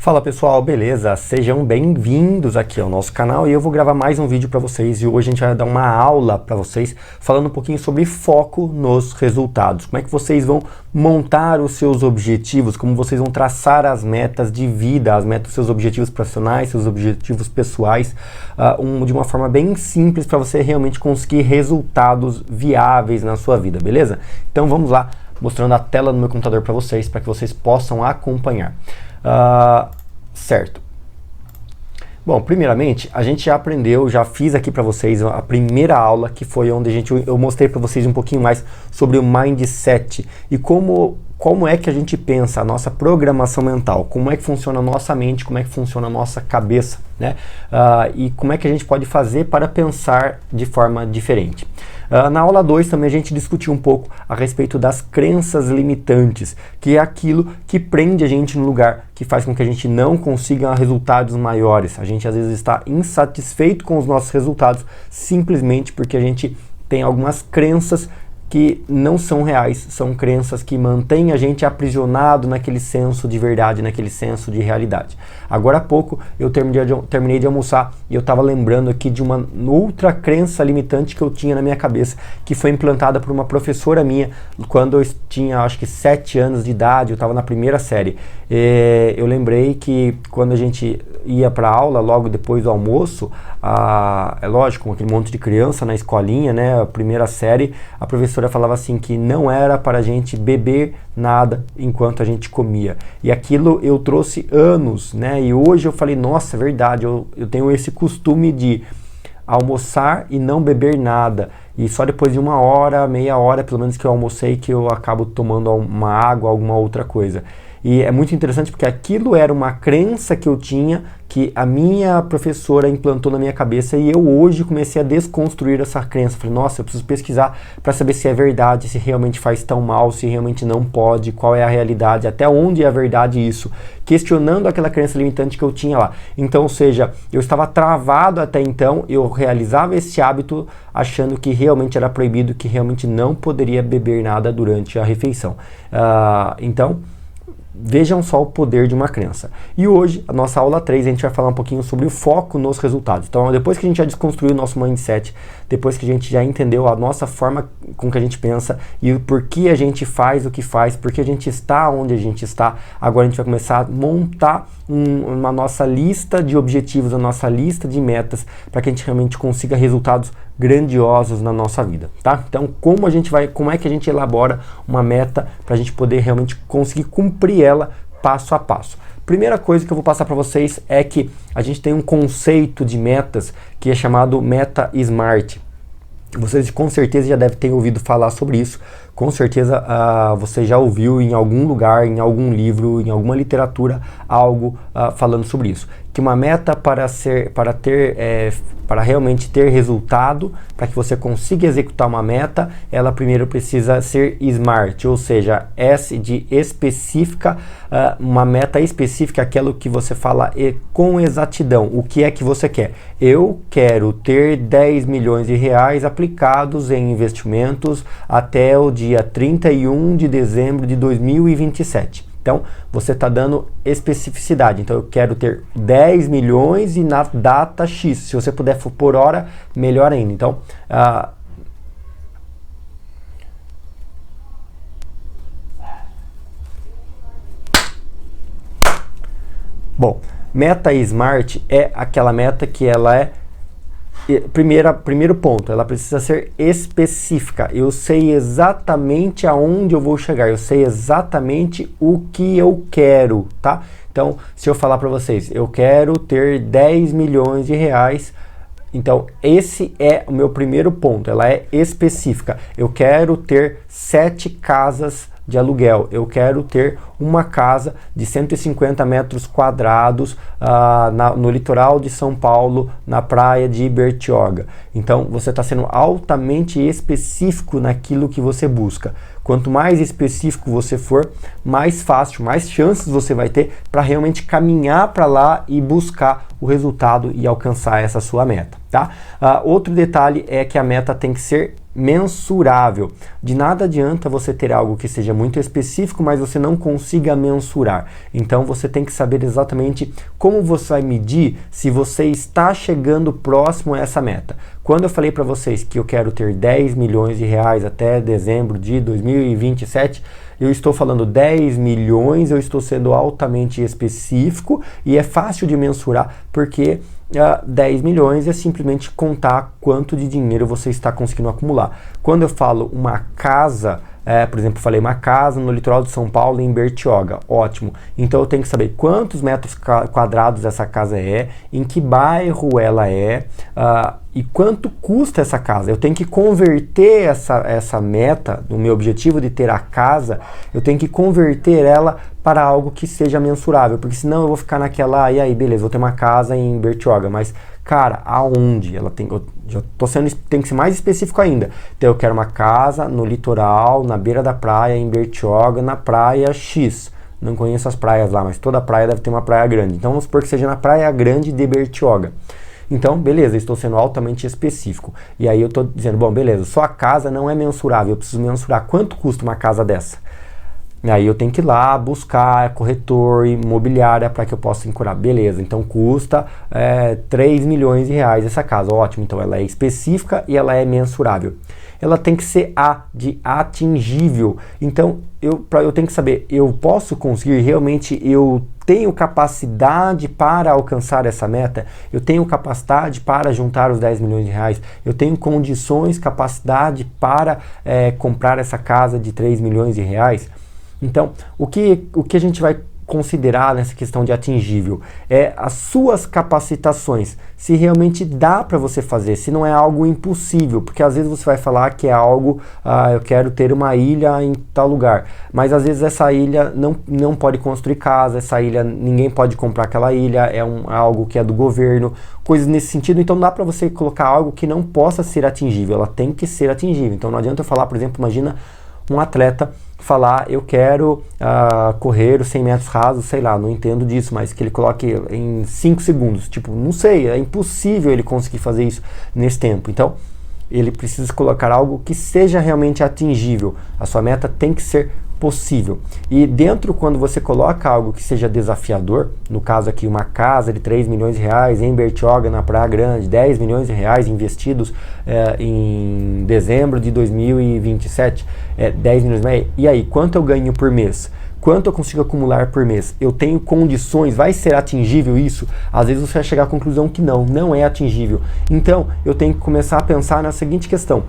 Fala pessoal, beleza? Sejam bem-vindos aqui ao nosso canal e eu vou gravar mais um vídeo para vocês e hoje a gente vai dar uma aula para vocês falando um pouquinho sobre foco nos resultados. Como é que vocês vão montar os seus objetivos, como vocês vão traçar as metas de vida, as metas, seus objetivos profissionais, seus objetivos pessoais, de uma forma bem simples para você realmente conseguir resultados viáveis na sua vida, beleza? Então vamos lá, mostrando a tela do meu computador para vocês que possam acompanhar. Certo. Bom, primeiramente, a gente já aprendeu, já fiz aqui para vocês a primeira aula, que foi onde eu mostrei para vocês um pouquinho mais sobre o mindset e como é que a gente pensa, a nossa programação mental, como é que funciona a nossa mente, como é que funciona a nossa cabeça, né? E como é que a gente pode fazer para pensar de forma diferente. Na aula 2 também a gente discutiu um pouco a respeito das crenças limitantes, que é aquilo que prende a gente no lugar, que faz com que a gente não consiga resultados maiores. A gente às vezes está insatisfeito com os nossos resultados simplesmente porque a gente tem algumas crenças que não são reais, são crenças que mantêm a gente aprisionado naquele senso de verdade, naquele senso de realidade. Agora há pouco eu terminei de almoçar e eu estava lembrando aqui de uma outra crença limitante que eu tinha na minha cabeça, que foi implantada por uma professora minha quando eu tinha acho que 7 anos de idade, eu estava na primeira série. Eu lembrei que quando a gente ia para aula, logo depois do almoço, é lógico, com aquele monte de criança na escolinha, né, a primeira série, a professora falava assim que não era para a gente beber nada enquanto a gente comia. E aquilo eu trouxe anos, né, e hoje eu falei, nossa, é verdade, eu tenho esse costume de almoçar e não beber nada. E só depois de 1 hora, meia hora, pelo menos que eu almocei, que eu acabo tomando uma água, alguma outra coisa. E é muito interessante porque aquilo era uma crença que eu tinha, que a minha professora implantou na minha cabeça e eu hoje comecei a desconstruir essa crença. Falei, nossa, eu preciso pesquisar para saber se é verdade, se realmente faz tão mal, se realmente não pode, qual é a realidade, até onde é a verdade isso. Questionando aquela crença limitante que eu tinha lá. Então, ou seja, eu estava travado até então, eu realizava esse hábito achando que realmente era proibido, que realmente não poderia beber nada durante a refeição. Então, vejam só o poder de uma crença. E hoje, a nossa aula 3, a gente vai falar um pouquinho sobre o foco nos resultados. Então, depois que a gente já desconstruiu o nosso mindset, depois que a gente já entendeu a nossa forma com que a gente pensa e o porquê a gente faz o que faz, porque a gente está onde a gente está, agora a gente vai começar a montar uma nossa lista de objetivos, a nossa lista de metas, para que a gente realmente consiga resultados grandiosos na nossa vida, tá? Então, como é que a gente elabora uma meta para a gente poder realmente conseguir cumprir ela passo a passo? Primeira coisa que eu vou passar para vocês é que a gente tem um conceito de metas que é chamado Meta Smart. Vocês com certeza já devem ter ouvido falar sobre isso, com certeza você já ouviu em algum lugar, em algum livro, em alguma literatura, algo falando sobre isso. Que uma meta para realmente ter resultado, para que você consiga executar uma meta, ela primeiro precisa ser SMART, ou seja, S de específica, uma meta específica, aquilo que você fala com exatidão. O que é que você quer? Eu quero ter 10 milhões de reais aplicados em investimentos até o dia 31 de dezembro de 2027. Então, você está dando especificidade. Então, eu quero ter 10 milhões e na data X. Se você puder por hora, melhor ainda. Então, bom, meta SMART é aquela meta que ela é primeiro ponto, ela precisa ser específica. Eu sei exatamente aonde eu vou chegar, eu sei exatamente o que eu quero, tá? Então, se eu falar para vocês, eu quero ter 10 milhões de reais, então esse é o meu primeiro ponto, ela é específica. Eu quero ter 7 casas de aluguel, eu quero ter uma casa de 150 metros quadrados no litoral de São Paulo, na praia de Bertioga. Então você está sendo altamente específico naquilo que você busca. Quanto mais específico você for, mais fácil, mais chances você vai ter para realmente caminhar para lá e buscar o resultado e alcançar essa sua meta, tá? Outro detalhe é que a meta tem que ser mensurável. De nada adianta você ter algo que seja muito específico, mas você não consegue consiga mensurar. Então você tem que saber exatamente como você vai medir se você está chegando próximo a essa meta. Quando eu falei para vocês que eu quero ter 10 milhões de reais até dezembro de 2027, eu estou falando 10 milhões, eu estou sendo altamente específico e é fácil de mensurar porque 10 milhões é simplesmente contar quanto de dinheiro você está conseguindo acumular. Quando eu falo uma casa, por exemplo, falei uma casa no litoral de São Paulo, em Bertioga, ótimo. Então eu tenho que saber quantos metros quadrados essa casa é, em que bairro ela é, e quanto custa essa casa. Eu tenho que converter essa meta, o meu objetivo de ter a casa, eu tenho que converter ela para algo que seja mensurável, porque senão eu vou ficar naquela, e aí, beleza, vou ter uma casa em Bertioga, mas, cara, aonde? Ela tem, eu já tô sendo, tem que ser mais específico ainda. Então eu quero uma casa no litoral, na beira da praia, em Bertioga, na praia X. Não conheço as praias lá, mas toda praia deve ter uma praia grande. Então vamos supor que seja na Praia Grande de Bertioga. Então, beleza, estou sendo altamente específico. E aí eu estou dizendo, bom, beleza, só a casa não é mensurável, eu preciso mensurar quanto custa uma casa dessa. E aí eu tenho que ir lá buscar corretor, imobiliária para que eu possa incurar. Beleza, então custa 3 milhões de reais essa casa, ótimo, então ela é específica e ela é mensurável. Ela tem que ser de atingível, então eu tenho que saber, eu posso conseguir realmente, eu tenho capacidade para alcançar essa meta, eu tenho capacidade para juntar os 10 milhões de reais, eu tenho condições, capacidade para comprar essa casa de 3 milhões de reais. Então, o que a gente vai considerar nessa questão de atingível é as suas capacitações, se realmente dá para você fazer, se não é algo impossível, porque às vezes você vai falar que é algo, eu quero ter uma ilha em tal lugar, mas às vezes essa ilha não pode construir casa, essa ilha, ninguém pode comprar aquela ilha, algo que é do governo, coisas nesse sentido, então não dá para você colocar algo que não possa ser atingível, ela tem que ser atingível. Então não adianta eu falar, por exemplo, imagina um atleta falar, eu quero correr os 100 metros rasos, sei lá, não entendo disso, mas que ele coloque em 5 segundos, tipo, não sei, é impossível ele conseguir fazer isso nesse tempo. Então, ele precisa colocar algo que seja realmente atingível, a sua meta tem que ser possível. E dentro, quando você coloca algo que seja desafiador, no caso aqui uma casa de 3 milhões de reais em Bertioga, na Praia Grande, 10 milhões de reais investidos em dezembro de 2027, 10 milhões de reais, e aí, quanto eu ganho por mês? Quanto eu consigo acumular por mês? Eu tenho condições? Vai ser atingível isso? Às vezes você vai chegar à conclusão que não é atingível. Então, eu tenho que começar a pensar na seguinte questão: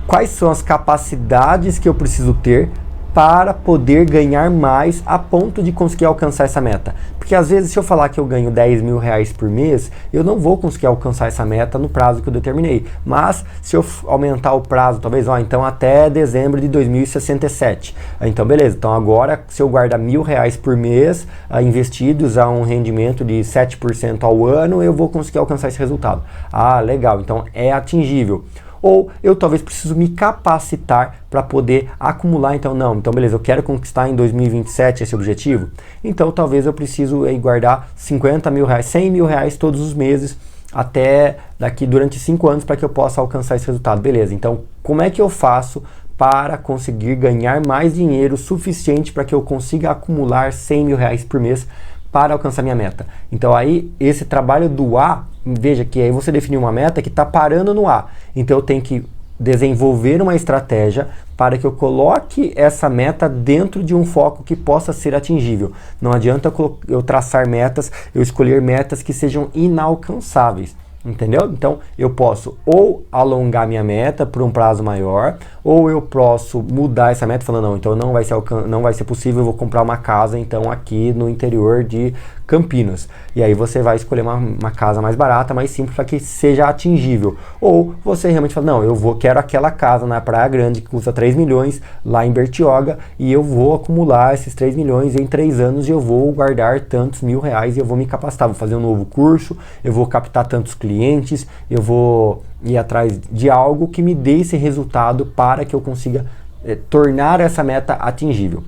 quais são as capacidades que eu preciso ter para poder ganhar mais a ponto de conseguir alcançar essa meta? Porque às vezes, se eu falar que eu ganho 10 mil reais por mês, eu não vou conseguir alcançar essa meta no prazo que eu determinei. Mas se eu aumentar o prazo, talvez, então até dezembro de 2067. Então beleza, então agora se eu guardar R$1.000 por mês investidos a um rendimento de 7% ao ano, eu vou conseguir alcançar esse resultado. Ah, legal, então é atingível. Ou eu talvez preciso me capacitar para poder acumular, então beleza, eu quero conquistar em 2027 esse objetivo, então talvez eu preciso guardar 50 mil reais, 100 mil reais todos os meses, até daqui durante 5 anos para que eu possa alcançar esse resultado, beleza, então como é que eu faço para conseguir ganhar mais dinheiro suficiente para que eu consiga acumular 100 mil reais por mês para alcançar minha meta? Então aí, esse trabalho do A, veja que aí você definiu uma meta que está parando no A. Então eu tenho que desenvolver uma estratégia para que eu coloque essa meta dentro de um foco que possa ser atingível. Não adianta eu traçar metas, eu escolher metas que sejam inalcançáveis. Entendeu? Então eu posso ou alongar minha meta por um prazo maior, ou eu posso mudar essa meta falando, então não vai ser possível, eu vou comprar uma casa então aqui no interior de Campinas. E aí você vai escolher uma casa mais barata, mais simples, para que seja atingível. Ou você realmente fala, quero aquela casa na Praia Grande que custa 3 milhões lá em Bertioga e eu vou acumular esses 3 milhões em 3 anos e eu vou guardar tantos mil reais e eu vou me capacitar, vou fazer um novo curso, eu vou captar tantos clientes, eu vou ir atrás de algo que me dê esse resultado para que eu consiga tornar essa meta atingível.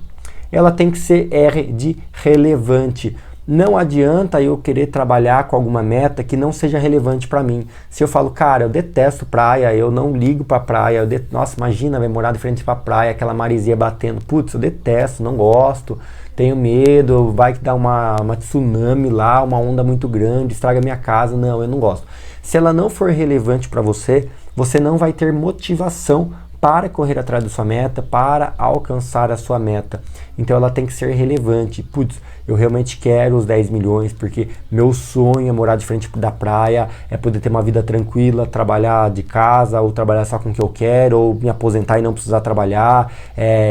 Ela tem que ser R de relevante. Não adianta eu querer trabalhar com alguma meta que não seja relevante para mim. Se eu falo, cara, eu detesto praia, eu não ligo para praia, nossa, imagina, vai morar de frente para praia, aquela maresia batendo. Putz, eu detesto, não gosto, tenho medo, vai que dá uma tsunami lá, uma onda muito grande, estraga minha casa. Não, eu não gosto. Se ela não for relevante para você, você não vai ter motivação para correr atrás da sua meta, para alcançar a sua meta. Então ela tem que ser relevante. Putz, eu realmente quero os 10 milhões, porque meu sonho é morar de frente da praia, é poder ter uma vida tranquila, trabalhar de casa, ou trabalhar só com o que eu quero, ou me aposentar e não precisar trabalhar.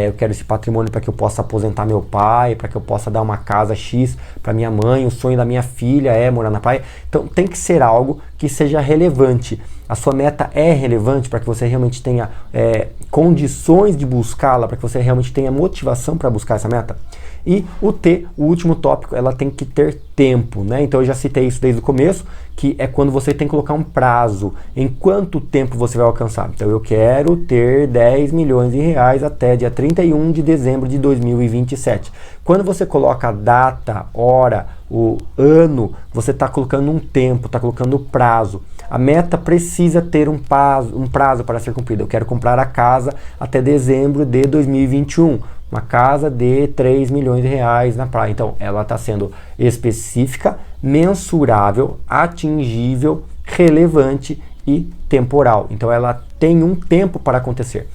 Eu quero esse patrimônio para que eu possa aposentar meu pai, para que eu possa dar uma casa X para minha mãe, o sonho da minha filha é morar na praia. Então tem que ser algo que seja relevante. A sua meta é relevante para que você realmente tenha condições de buscá-la, para que você realmente tenha motivação para buscar essa meta. E o T, o último tópico, ela tem que ter tempo, né? Então eu já citei isso desde o começo, que é quando você tem que colocar um prazo, em quanto tempo você vai alcançar. Então eu quero ter 10 milhões de reais até dia 31 de dezembro de 2027. Quando você coloca a data, hora, o ano, você está colocando um tempo, está colocando prazo. A meta precisa ter um prazo para ser cumprida. Eu quero comprar a casa até dezembro de 2021. Uma casa de 3 milhões de reais na praia. Então, ela está sendo específica, mensurável, atingível, relevante e temporal. Então, ela tem um tempo para acontecer.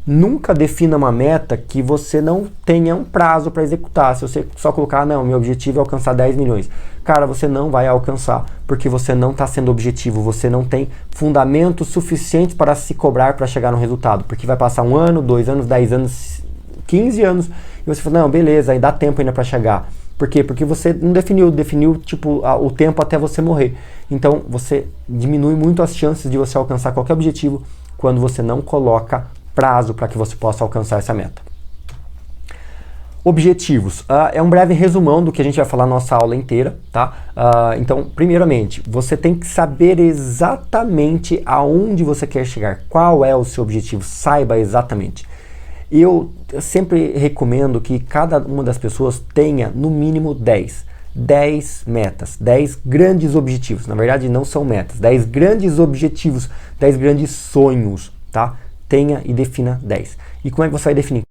Nunca defina uma meta que você não tenha um prazo para executar. Se você só colocar, não, meu objetivo é alcançar 10 milhões. Cara, você não vai alcançar, porque você não está sendo objetivo, você não tem fundamentos suficientes para se cobrar para chegar no resultado. Porque vai passar 1 ano, 2 anos, 10 anos, 15 anos, e você fala, não, beleza, aí dá tempo ainda para chegar. Por quê? Porque você não definiu tipo, o tempo até você morrer. Então, você diminui muito as chances de você alcançar qualquer objetivo quando você não coloca prazo para que você possa alcançar essa meta. Objetivos. É um breve resumão do que a gente vai falar na nossa aula inteira, tá? Então, primeiramente, você tem que saber exatamente aonde você quer chegar. Qual é o seu objetivo? Saiba exatamente. Eu sempre recomendo que cada uma das pessoas tenha no mínimo 10 metas, 10 grandes objetivos. Na verdade, não são metas, 10 grandes objetivos, 10 grandes sonhos, tá? Tenha e defina 10. E como é que você vai definir?